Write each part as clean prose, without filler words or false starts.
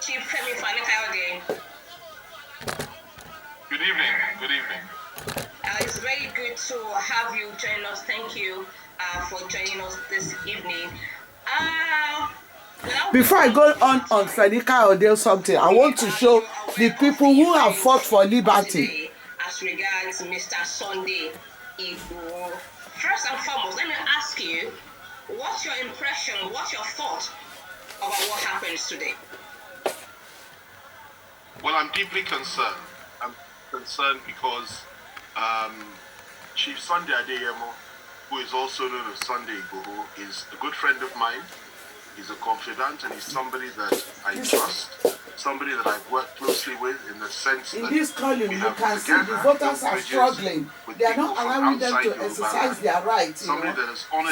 Chief Femi Fani-Kayode. Good evening. Good evening. It's very good to have you join us. Thank you for joining us this evening. Before I go on Fani-Kayode or something, I want to show the people who have fought for liberty. As regards Mr. Sunday Igboho, first and foremost, let me ask you, what's your impression, what's your thought about what happens today? Well, I'm deeply concerned. I'm concerned because Chief Sunday Adeyemo, who is also known as Sunday Igboho, is a good friend of mine. He's a confidant, and he's somebody that I trust, somebody that I've worked closely with in the sense in that this column, you can see the voters are struggling. They are not allowing them to exercise their rights. You know?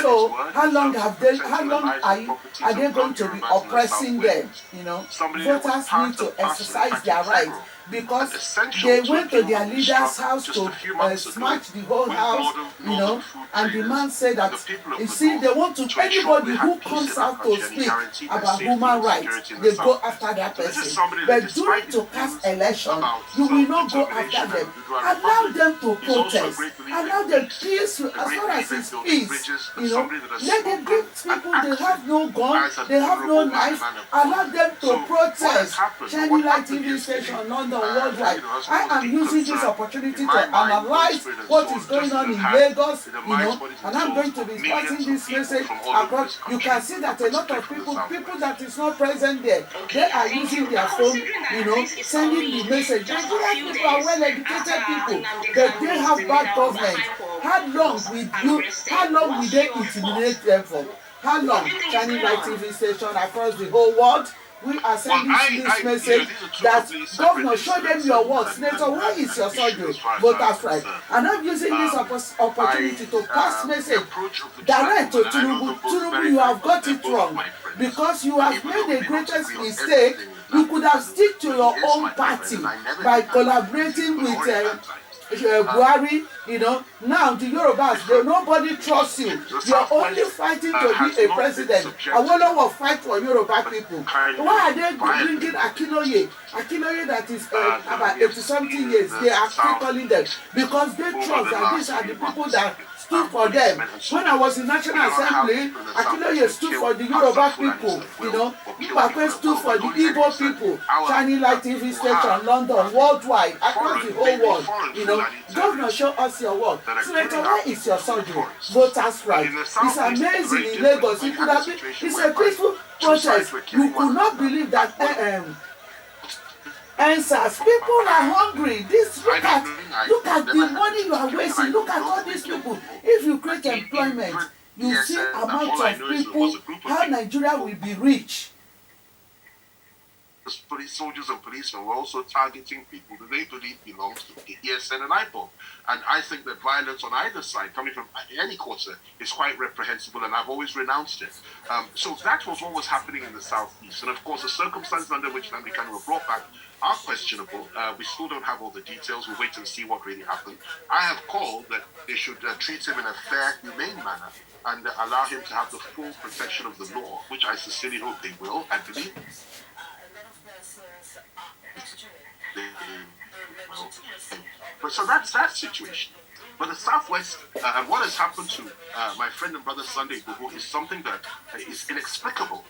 So how long are they going to be oppressing them? You know, voters need to exercise their rights because they went to their leader's house to smash the whole house, you know, and the man said that, you see, they want to, anybody who comes out to speak about human rights, they go after that person. But during to cast election, you will not go after them. Allow them to protest. Allow them peace, as far as it's peace, you know. Let them give people, they have no gun, they have no knife. Allow them to protest. Shining Light TV station, London, worldwide. I am using this opportunity to analyze what is going on in Lagos, you know, and I'm going to be passing this message across. You can see that a lot of people that is not present there, they are using their phone, you know, sending the message. Nigerian people are well-educated people, but they have bad government. How long will they intimidate them for? How long? Shining Light TV station across the whole world. We are sending this message that governor, show them your work. Senator, where is your surgery? Voters' right. And I'm using this opportunity to pass message direct to Tinubu. Tinubu, you have got it wrong because you have made the greatest mistake. You could have stick to your own party by collaborating with Buhari, you know. Now the Yorubas, nobody trusts you. You are only fighting to be a president. Awolowo fight for Yoruba people. Why are they bringing Akinloye? Akinloye that is about 80-something years. They are still calling them because they trust that these are the people that stood for them. When I was in National Assembly, Akinloye stood for the Yoruba people, you know. Mbakwe stood for the Igbo people. Shining Light TV station, London, worldwide, across the whole world, you know. Governor, show us your work. Senator, where is your surgery? Voters' right. It's amazing in Lagos. It could have been, it's a peaceful protest. You could not believe that answers. People are hungry. Look at the money you are wasting. Look at all these people. If you create employment, you see amount of people, how Nigeria will be rich. Police soldiers and policemen were also targeting people that they believe belongs to ESN and IPOB. And I think that violence on either side, coming from any quarter, is quite reprehensible, and I've always renounced it. So that was what was happening in the southeast. And of course, the circumstances under which Nnamdi Kanu were brought back are questionable. We still don't have all the details. We'll wait and see what really happened. I have called that they should treat him in a fair, humane manner and allow him to have the full protection of the law, which I sincerely hope they will, I believe. But so that's that situation. But the Southwest, and what has happened to my friend and brother Sunday Igboho is something that is inexplicable.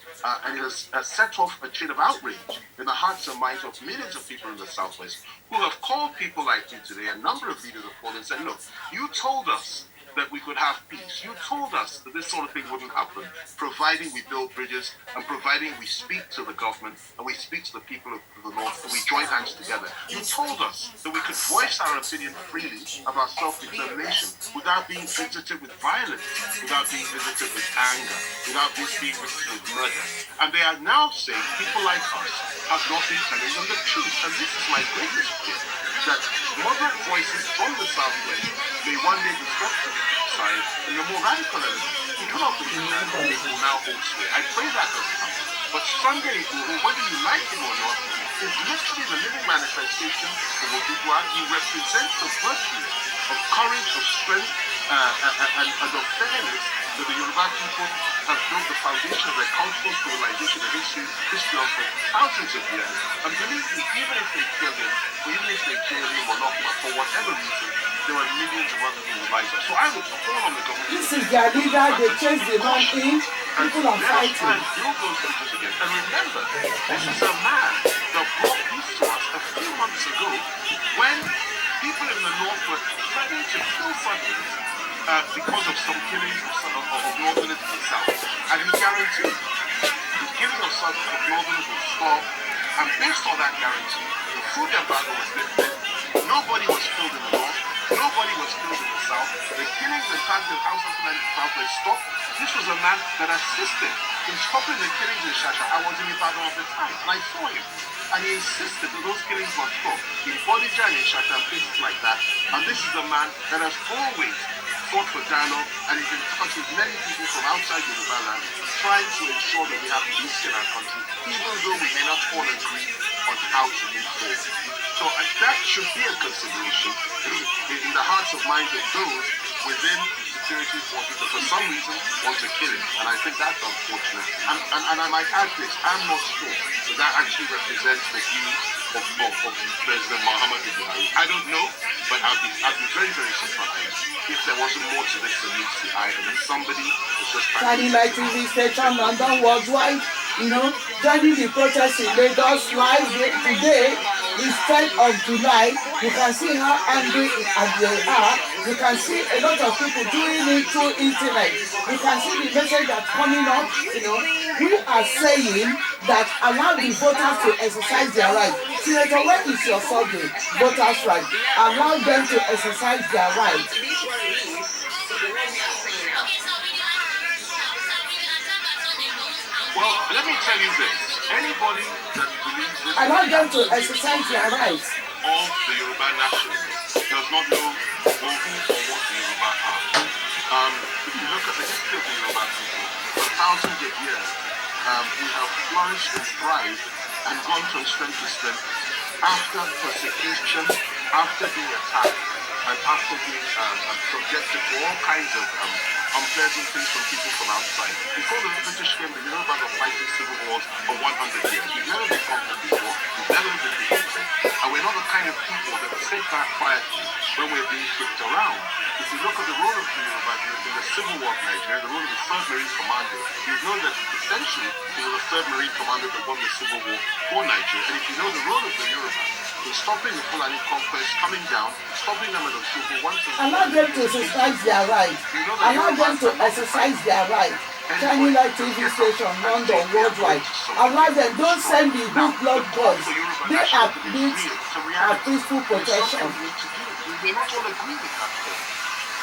And it has set off a chain of outrage in the hearts and minds of millions of people in the Southwest who have called people like you today. A number of leaders have called and said, look, you told us that we could have peace. You told us that this sort of thing wouldn't happen, providing we build bridges and providing we speak to the government and we speak to the people of the North and we join hands together. You told us that we could voice our opinion freely about self-determination without being visited with violence, without being visited with anger, without being visited with murder. And they are now saying people like us have not been telling them the truth. And this is my greatest fear, that moderate voices from the Southwest may one day be swept to the side and the more radical elements who do not believe that they will now hold sway. I pray that doesn't happen. But Sunday Igboho, whether you like him or not, is literally the living manifestation of Odubwa. He represents the virtue of courage, of strength, and of fairness that the Yoruba people have built the foundation of their cultural civilization and history of for thousands of years. And believe me, even if they kill him, or even if they jail him or lock him up for whatever reason, there are millions of other people who rise up. So I would call on the government. This is their leader, they chase the man in, people are fighting. Let's try and build those bridges again. And remember, this is a man that brought peace to us a few months ago when people in the north were threatening to kill Sundays because of some killings of northerners in the south. And he guaranteed the killing of northerners would stop. And based on that guarantee, the food embargo was lifted. Nobody was killed in the north. Nobody was killed in the south. The killings and attacks in House of the South were stopped. This was a man that assisted in stopping the killings in Shasha. I was in Ibadan at the time, and I saw him. And he insisted that those killings were stopped in Bodija and in Shasha and places like that. And this is a man that has always fought for dialogue and is in touch with many people from outside Yoruba land, trying to ensure that we have peace in our country, even though we may not all agree on how to move forward. So that should be a consideration in the hearts of minds of those within security forces that for some reason want to kill him. And I think that's unfortunate. And I might add this, I'm not sure that actually represents the view of President Muhammad Buhari. I don't know, but I'd be very, very surprised if there wasn't more to this than meets the eye and then somebody was just Shining Light TV station, London, worldwide, joining the protest in Lagos live today is 10th of July. You can see how angry they are. You can see a lot of people doing it through internet. You can see the message that's coming up. We are saying that allow the voters to exercise their right. Senator, what is your subject? Voters' right. Allow them to exercise their right. Well, let me tell you this. Anybody that believes this allow them to exercise their rights. All the Yoruba nationalists does not know who or what the Yoruba are. If you look at the history of the Yoruba people, for thousands of years, we have flourished and thrived and gone from strength to strength after persecution, after being attacked, and after being subjected to all kinds of unpleasant things from people from outside. Before the British came, the Yoruba were fighting civil wars for 100 years. We've never been conquered before. We've never been defeated. And we're not the kind of people that sit back quietly when we're being kicked around. If you look at the role of the Yoruba in the Civil War of Nigeria, the role of the 3rd Marine Commander, you know that essentially he was the 3rd Marine Commander that won the Civil War for Nigeria. And if you know the role of the Yoruba in stopping the Fulani conquest, coming down, stopping them at the Subu, allow them to exercise their right. Allow them to exercise their right. Shining Light TV station, London, worldwide. Allow them. Don't send the good blood boys. They are peaceful protection. We may not all agree with that.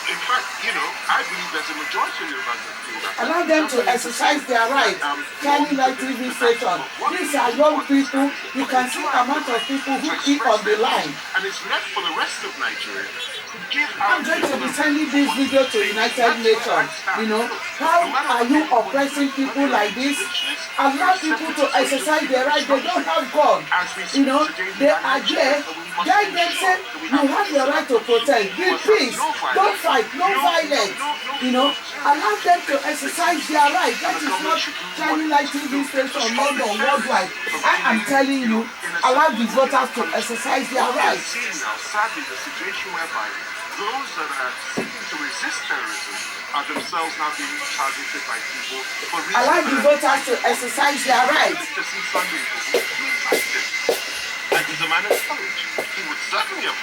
In fact, I believe there's a majority of Yorubas that feel that. Allow them to exercise their right. Shining Light TV station. These are young people. You can see the amount of people who keep on the line. And it's left for the rest of Nigeria to give I'm going to be sending this video to United Nations. How are you oppressing people like this? Allow people to exercise their right. They don't have guns. They are there. Guide them, say, you have your right to protest. Be peace. Don't fight. No violence. Allow them to exercise their right. That is not Shining Light TV station, London, worldwide. I am telling you, allow the voters to exercise their rights. Sadly, the situation whereby those that are seeking to resist terrorism are themselves now being targeted by people for reasons. Allow the voters to exercise their rights. To see Sunday and he's a man of courage. He would certainly have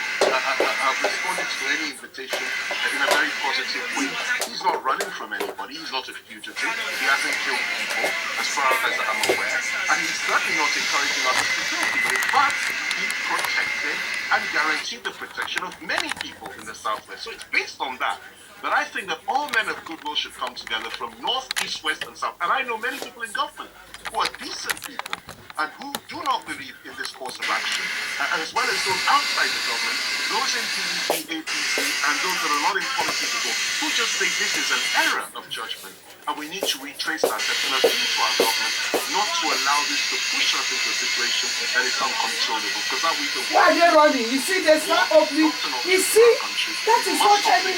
responded to any invitation in a very positive way. He's not running from anybody. He's not a fugitive. He hasn't killed people, as far as I'm aware. And he's certainly not encouraging others to kill people. But he protected and guaranteed the protection of many people in the Southwest. So it's based on that I think that all men of goodwill should come together from north, east, west, and south. And I know many people in government who are decent people and who do not believe in this course of action, as well as those outside the government, those in PDP, APC, and those that are not in politics at all, who just think this is an error of judgment, and we need to retrace that and appeal to our government not to allow this to push us into a situation that is uncontrollable. Because that we the why are they running? You see, they start opening. You see, that is what Channel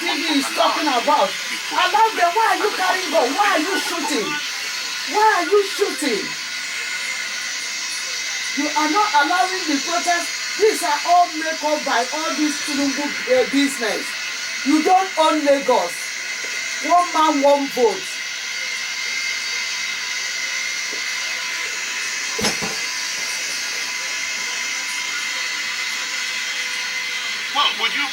TV is talking about. Allow them. Why are you carrying gun? Why are you shooting? Why are you shooting? You are not allowing the protest. These are all made up by all this Tinubu business. You don't own Lagos. One man, one vote. Well, would you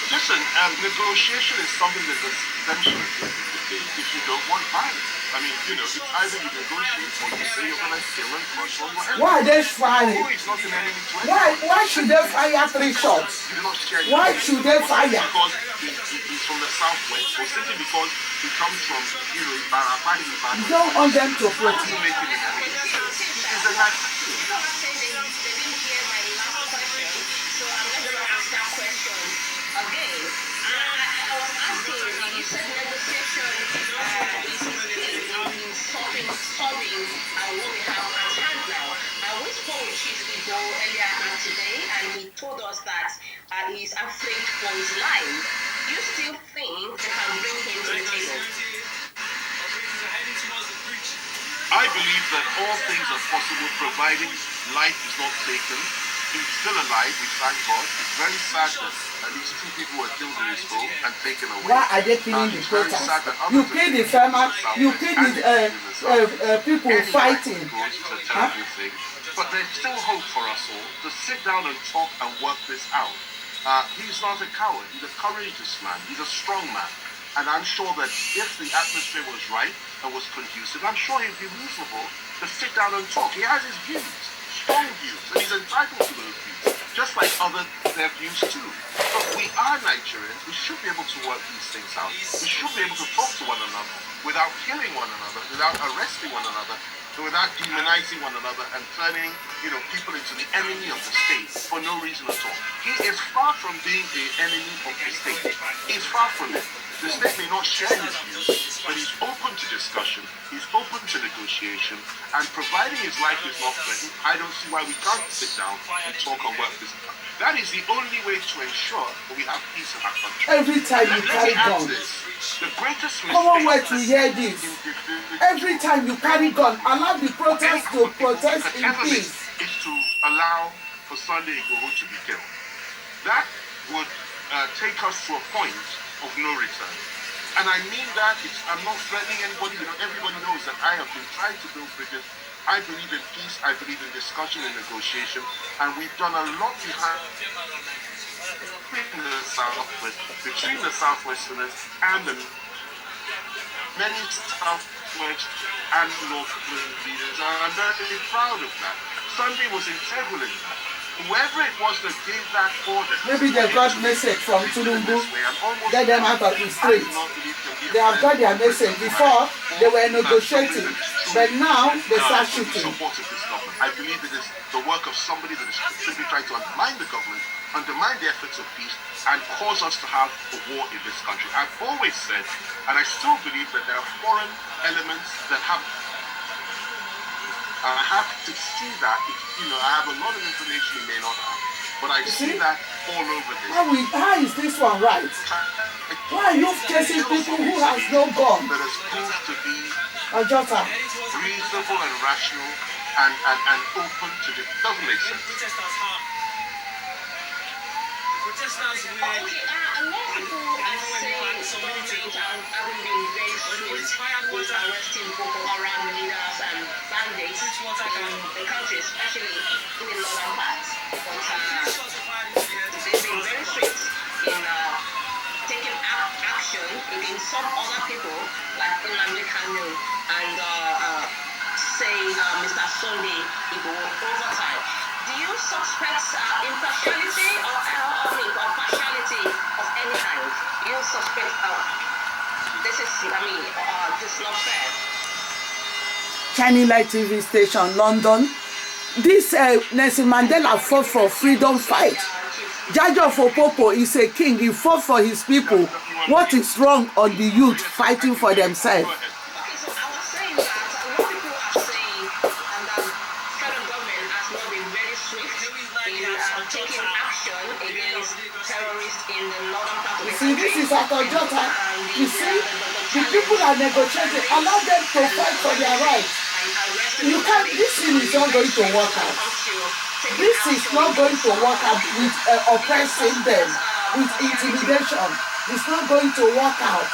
listen? Negotiation is something that is essential if you don't want violence. I mean, you know, it's either you negotiate or you say you're going to kill and crush all your enemies. Why are they firing? Why should they fire 3 shots? Why should they fire? Because he's from the southwest, or simply because he comes from, you know, Ibarapa. You don't want them to protest. He's a nice. Again, I was asking, you said negotiation is solving what we have at hand now. We spoke with Chief Igbo earlier today, and he told us that he's afraid for his life. Do you still think they can bring him to the table? I believe that all things are possible providing life is not taken. He's still alive, we thank God. It's very sad that at least 2 people were killed in his home and taken away. Why are they killing the protesters? You kill the farmers, you kill the people fighting. It's a terrible thing. But there's still hope for us all to sit down and talk and work this out. He's not a coward. He's a courageous man. He's a strong man. And I'm sure that if the atmosphere was right and was conducive, I'm sure he'd be reasonable to sit down and talk. He has his views, strong views, and he's entitled to those views, just like other their views too. But we are Nigerians. We should be able to work these things out. We should be able to talk to one another without killing one another, without arresting one another, without demonizing one another and turning, you know, people into the enemy of the state for no reason at all. He is far from being the enemy of the state. He's far from it. The state may not share his views, but he's open to discussion, he's open to negotiation, and providing his life is not threatened, I don't see why we can't sit down and talk and work this out. That is the only way to ensure that we have peace in our country. Every time you carry gun, the greatest common way to hear this. Every time you carry gun, allow the protest to protest in peace. Is to allow for Sunday Igboho to be killed. That would take us to a point of no return. And I mean that, I'm not threatening anybody. You know, everybody knows that I have been trying to build bridges. I believe in peace, I believe in discussion and negotiation, and we've done a lot between the Southwesterners and the many Southwest and North leaders, and I'm very proud of that. Sunday was integral in that. Whoever it was that gave that order, maybe they got message from Tinubu, get them out of the street. They have got their message. Before, they were negotiating, but now they start shooting. I believe it is the work of somebody that is simply trying to undermine the government, undermine the efforts of peace, and cause us to have a war in this country. I've always said, and I still believe that there are foreign elements that have. I have to see that. You know, I have a lot of information you may not have, but I see that all over this. How is this one right? Why are you chasing people who has no gun? That has proved to be reasonable and rational and open to the doesn't make sense. A lot of people are saying government haven't been very strict with arresting Boko Haram leaders and bandits in the country, especially in the northern parts. But they've been very strict in taking action against some other people, like Nnamdi Kanu and Mr. Sunday Igboho over time. Do you suspect impartiality or partiality of any kind? Do you suspect this is not fair? Channel TV station, London. This Nelson Mandela fought for freedom fight. Jaja Opopo is a king. He fought for his people. What is wrong on the youth fighting for themselves? Okay, so I was saying that a lot of people are saying that federal government has not been very swift in taking action against terrorists in the northern part of the country. This is Atojota. You see, the people are negotiating. Allow them to fight for their rights. You can't. This thing is not going to work out. This is not going to work out with oppressing them, with intimidation. It's not going to work out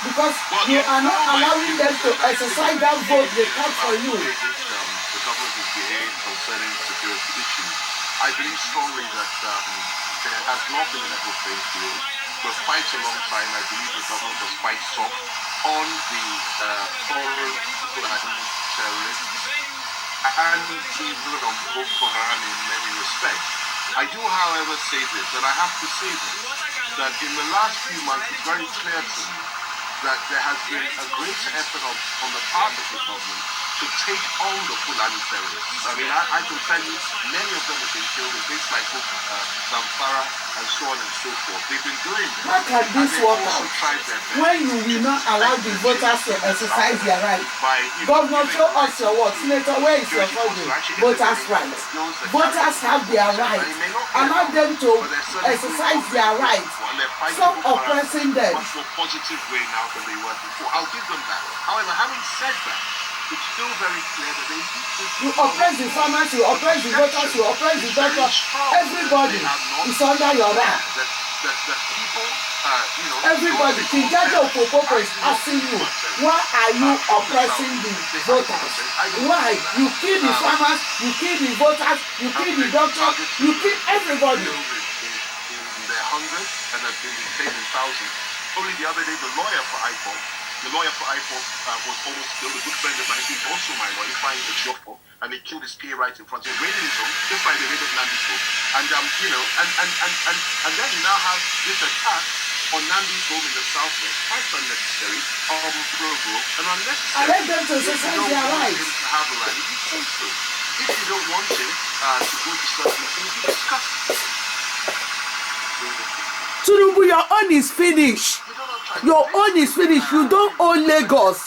because you are not allowing them to exercise that vote they cut for you. The government is behaved concerning security issues. I believe strongly that there has not been a level playing field. For quite a long time, I believe the government was quite soft on the foreign terrorists and even on Boko Haram in many respects. I do, however, say this, and I have to say this, that in the last few months it's very clear to me that there has been a greater effort on the part of the government to take on the Fulani terrorists. I mean, I can tell you, many of them have been killed in places like Zamfara and so on and so forth. They've been doing this. How can this work out when you will not allow the voters to exercise their rights? Governor, show us your what? Senator, where is your country? Voters' rights. Voters have their rights. Allow them to exercise their rights. Stop oppressing them. Much more positive way now than they were before. I'll give them that. However, having said that, it's still very clear that they you oppress the farmers, you oppress the voters, you oppress the doctors. Everybody is under your wrath. That people, everybody, Jaja Opopo is asking you, why are you oppressing the voters? Why? You kill the farmers, you kill the voters, you kill the doctors, you kill everybody. In their hundreds and have been paid in thousands. Only the other day, the lawyer for IPOP was almost killed. A good friend of mine, who's also my lawyer, finds a job, and they killed his PA right in front of him, raided his home, just like they raided Nambi's home. And and then you now have this attack on Nambi's home in the southwest, quite unnecessary, unprovoked, and unnecessary. I let them to exercise their rights. To have a rally, you say so. If you don't want him to go to certain things, you discuss it. Tinubu, your own is finished. Your own is finished. You don't own Lagos.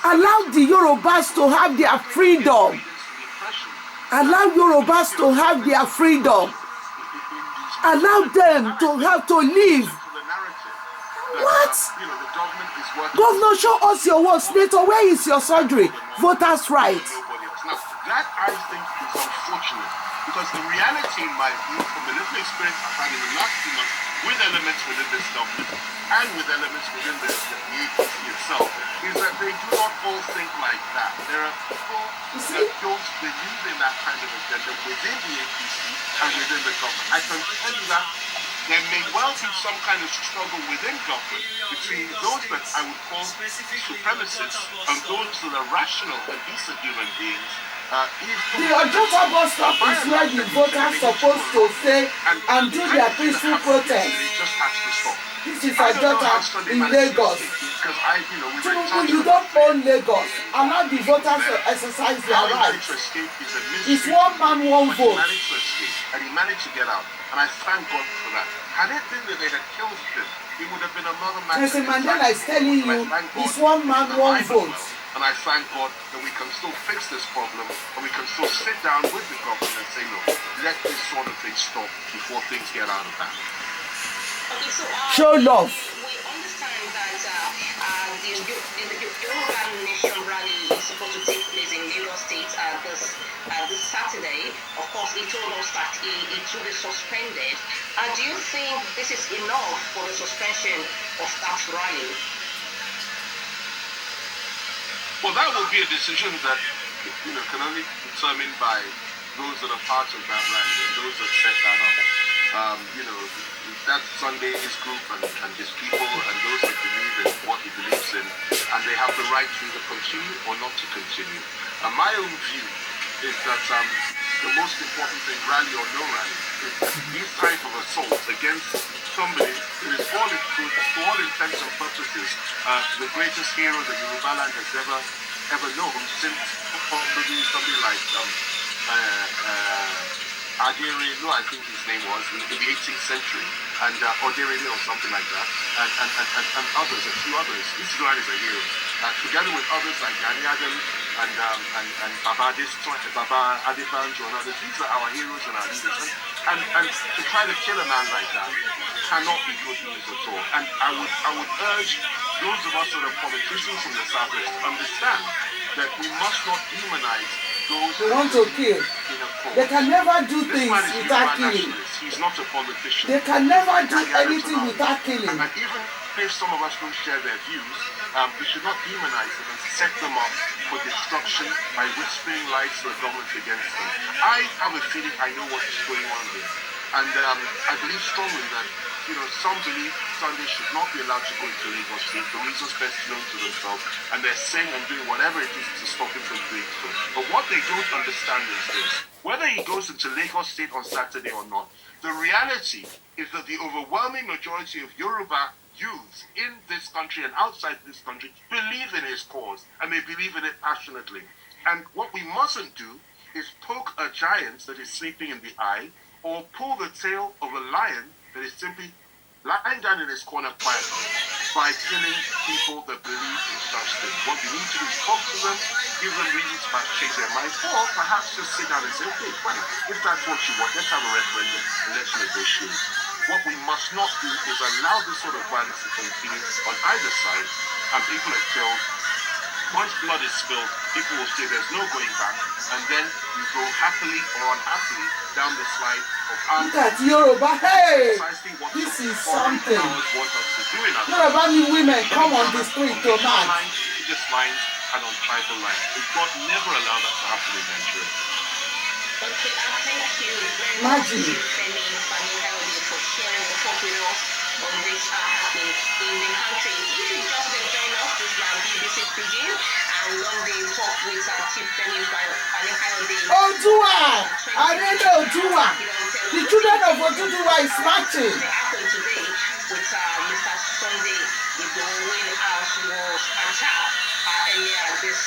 Allow the Yorubas to have their freedom. Allow Yorubas to have their freedom. Allow them to have to live. What? Governor, show us your work. Senator, where is your surgery? Voters' rights. Now, that I think is unfortunate because the reality, in my view, from the little experience I've had in the last few months with elements within this government and with elements within the APC itself, is that they do not all think like that. There are people that don't believe in that kind of agenda within the APC and within the government. I can tell you that there may well be some kind of struggle within government between those that I would call supremacists and those that are rational and decent human beings. The Ojota bus stop is where the voters supposed to stay and do their peaceful protest. Just has to stop. This is Ojota in Lagos. Tinubu, you don't own Lagos. Allow the voters to exercise their rights. It's one man, one vote. And he managed to get out. And I thank God for that. Had it been that they had killed him, it would have been another matter. President Mandela is telling you, it's one man, one vote. And I thank God that we can still fix this problem and we can still sit down with the government and say, look, let this sort of thing stop before things get out of hand. Okay, so, show love. We understand that the Yoruba Nation rally is supposed to take place in Lagos State this Saturday. Of course, he told us that it will be suspended. Do you think this is enough for the suspension of that rally? Well, that will be a decision that can only be determined by those that are part of that rally and those that set that up. That's Sunday's group and his people and those that believe in what he believes in, and they have the right to either continue or not to continue. My own view is that the most important thing, rally or no rally, is that these type of assaults against somebody who is for all intents and purposes the greatest hero that Yoruba land has ever known since probably somebody like Aderele, I think his name was, in the 18th century, and Oderele or something like that, and others, a few others. This man is a hero. Together with others like Gani Adams and Baba Adebanjo and others, these are our heroes and our leaders. And to try to kill a man like that cannot be good news at all. And I would urge those of us that are politicians from the Southwest to understand that we must not demonize those who want to kill. They can never do things without killing. He's not a politician. They can never do anything without killing. And even if some of us don't share their views, we should not demonize them and set them up for destruction by whispering lies to the government against them. I have a feeling I know what is going on here. And I believe strongly that, some believe Sunday should not be allowed to go into Lagos State, the reasons best known to themselves, and they're saying and doing whatever it is to stop him from doing so. But what they don't understand is this. Whether he goes into Lagos State on Saturday or not, the reality is that the overwhelming majority of Yoruba youths in this country and outside this country believe in his cause, and they believe in it passionately. And what we mustn't do is poke a giant that is sleeping in the eye, or pull the tail of a lion that is simply lying down in his corner quietly by killing people that believe in such things. What we need to do is talk to them, give them reasons to change their minds, or perhaps just sit down and say, okay, fine, if that's what you want, let's have a referendum and let's negotiate. What we must not do is allow this sort of violence to continue on either side, and people are killed. Once blood is spilled, people will say there's no going back, and then you go happily or unhappily down the slide of armed. Look at Yoruba, hey! This is something. Yoruba women come on the street to march. Just lines and on tribal lines. God never allow that to happen in Nigeria. Okay, thank you very much, Femi for sharing the talk with us on this happening in the country. If you just join us, this is BBC Pidgin, and long day talk with Chief Femi Oduwa! Arele Oduwa! The children of Oduwa is marching. What happened today with Mr. Sunday Igboho's house was attacked earlier this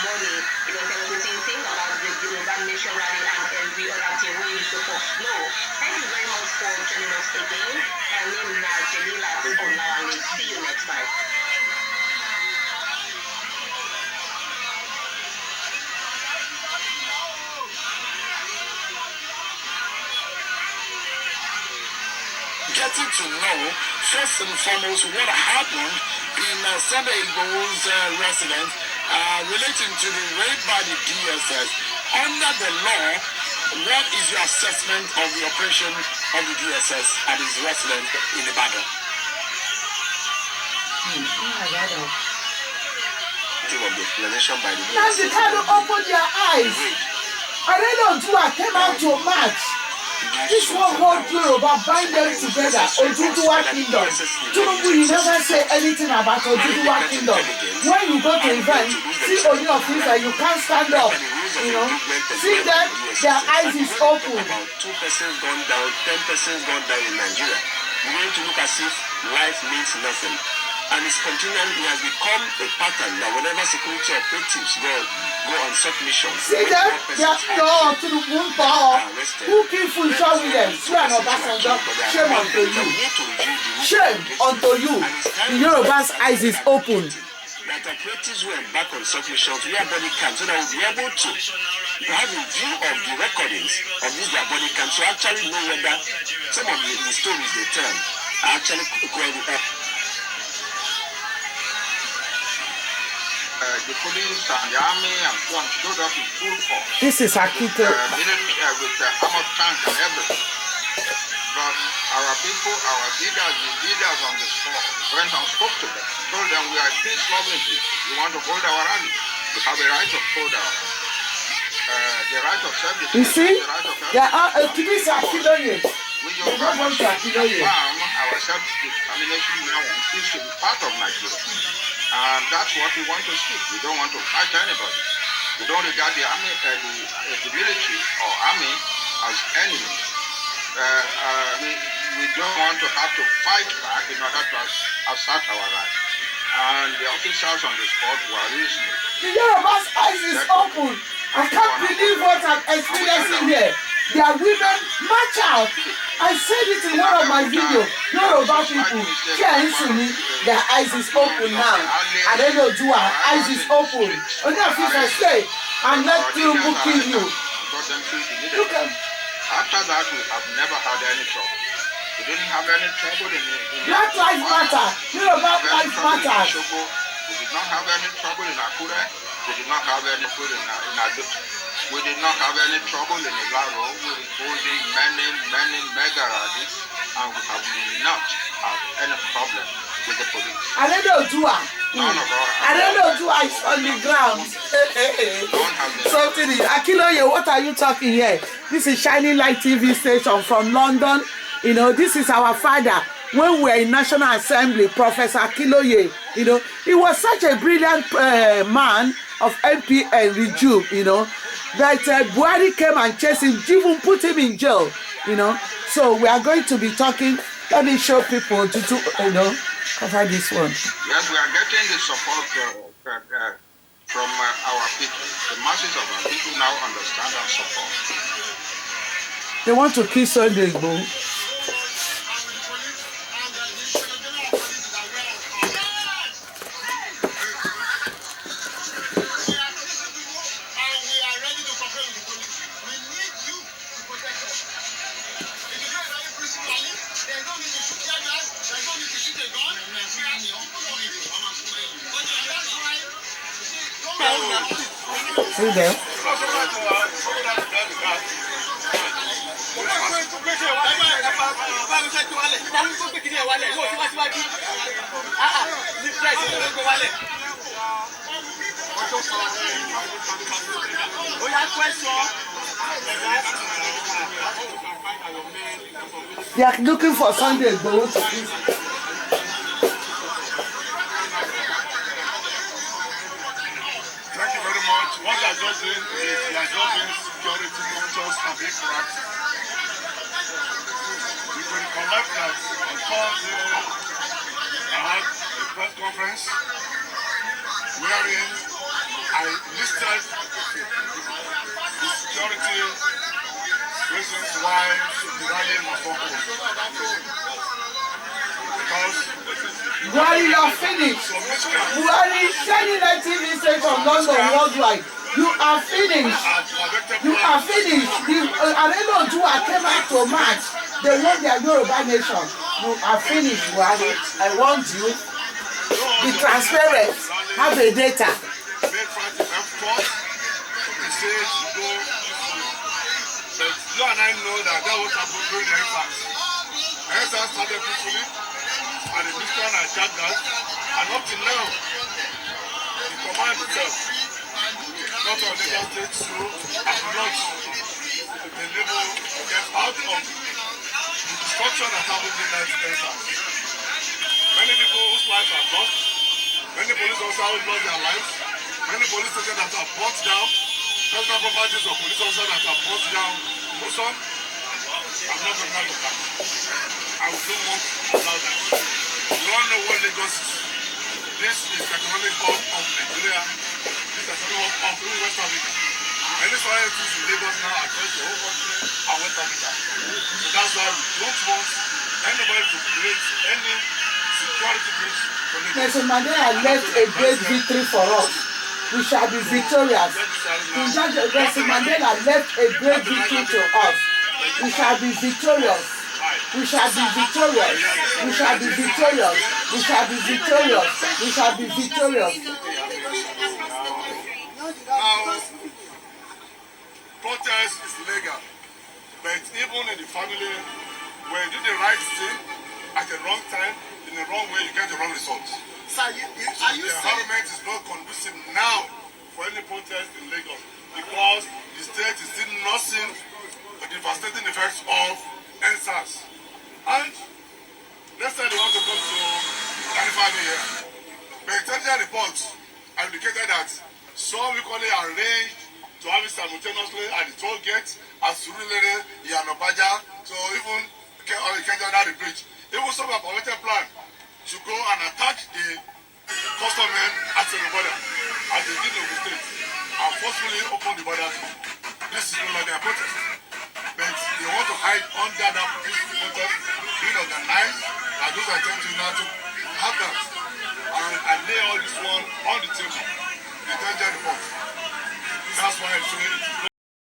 morning. Tell us think about the Yoruba Nation rally and every other thing we used to know. Thank you very much for joining us again. My name is Jelila Onawale. See you next time. Getting to know first and foremost what happened in Sunday Igboho's residence relating to the raid by the DSS. Under the law, what is your assessment of the operation of the DSS at his residence in Ibadan? Of the explanation by the Now they can't open their eyes. Arele Oduwa came out to march. This one whole Yoruba bind them together. Oduduwa Kingdom. Tinubu, you never say anything about Oduduwa Kingdom. When you go to event, see Oni of Ife, you can't stand up. See them, their eyes is open. About 2 persons gone down, 10 persons gone down in Nigeria. We're going to look as if life means nothing. And it's continuing, it has become a pattern that whenever security operatives go on such missions, see them, they are to the moon power. Who killed Funsho Williams? You and Obasanjo. Shame unto you. Shame unto you. The Yoruba's eyes is open. That operatives who embark on such missions, we are body cams, so that we'll be able to have a view of the recordings of these their body cams, so actually know whether some of the stories they tell are actually going up. The police and the army and so on showed up in full force. This is Akito. With the armored tank and everything. But our people, our leaders, the leaders on the spot, went and spoke to them. Told them we are peace loving people. We want to hold our rally. We have a right to hold our rally. The right of self-defense. You see, the right of there are police Akiloye. we don't want to farm our self-determination now and seems to be part of Nigeria. And that's what we want to see. We don't want to fight anybody. We don't regard the army, the military or army as enemies. We don't want to have to fight back in order to assert our rights. And the officers on the spot were reasonable. The Yoruba's eyes is open. I can't believe what I'm experiencing here. their women march out. I said it in one of my videos. Yoruba people, their eyes is open now. I don't know, do our eyes is open. Only if you stay and let Tinubu kill you. Look at. After that, we have never had any trouble. We didn't have any trouble in Black Lives Matter. Yoruba Lives Matter. We did not have any trouble in Akure. We did not have any trouble in Ado. We did not have any trouble in Ilaro. We were holding many mega rallies, and we have not had any problem with the police. I don't know, Dua. I don't know, Dua is on the ground. Something is. Akiloye, what are you talking here? This is Shining Light TV station from London. You know, this is our father. When we were in National Assembly, Professor Akiloye, you know, he was such a brilliant man of MPN Rejuve, you know, that Buhari came and chased him, even put him in jail, you know. So we are going to be talking. Let me show people to you know, cover this one. Yes, we are getting the support from our people. The masses of our people now understand and support. They want to kill Sunday Igboho. See them? They are looking for Sunday Igboho to kill. What they are just doing is they are just doing security conscious and big practice. We can collect that on Thursday. I had a press conference wherein I listed the security reasons why the rally must not hold. Because Buhari, you are finished. Buhari, Shining Light TV station London worldwide. You are finished. You are finished. Arelo Dua came out to march. They want their Yoruba nation. You are finished, Buhari. I want you. Be transparent. Have a data. You and I know that was happened during the exercise. Exercise started peacefully, and the mission and Jagas, and up to now, the command itself, not on Lagos State, so acknowledge the level get out of the destruction that happened in that exercise. Many people whose lives are lost, many police officers who lost their lives, many police stations that are burnt down, personal properties of police officers that are burnt down. Most of I'm not going to that. I don't want to allow that. We all know what Lagos is. This is the economic hub of Nigeria. This is the economic hub of West Africa. Any societies in Lagos now across the whole country are West Africa. So that's why we don't want anybody to create any security breach for Lagos. Nelson Mandela left a great victory for us. We shall be victorious. Nelson Mandela left a great victory to us. We shall be victorious. We shall be victorious. We shall be victorious. We shall be victorious. We shall be victorious. Now, protest is legal, but even in the family, when you do the right thing at the wrong time, in the wrong way, you get the wrong results. So the environment is not conducive now for any protest in Lagos because the state is still nursing the devastating effects of NSAS. And let's say they want to come to California here. The intelligence reports indicated that some equally arranged to have it simultaneously at the toll gate at Surulere, Yanobaja, so even Kenya the bridge. Even some have permitted plan to go and attack the customer at the border, as they did in the state, and forcefully open the borders. This is no longer a protest. But they want to hide under that protest being organized, and those are attempting now to have that and lay all this one on the table. The 10th report. That's why I'm saying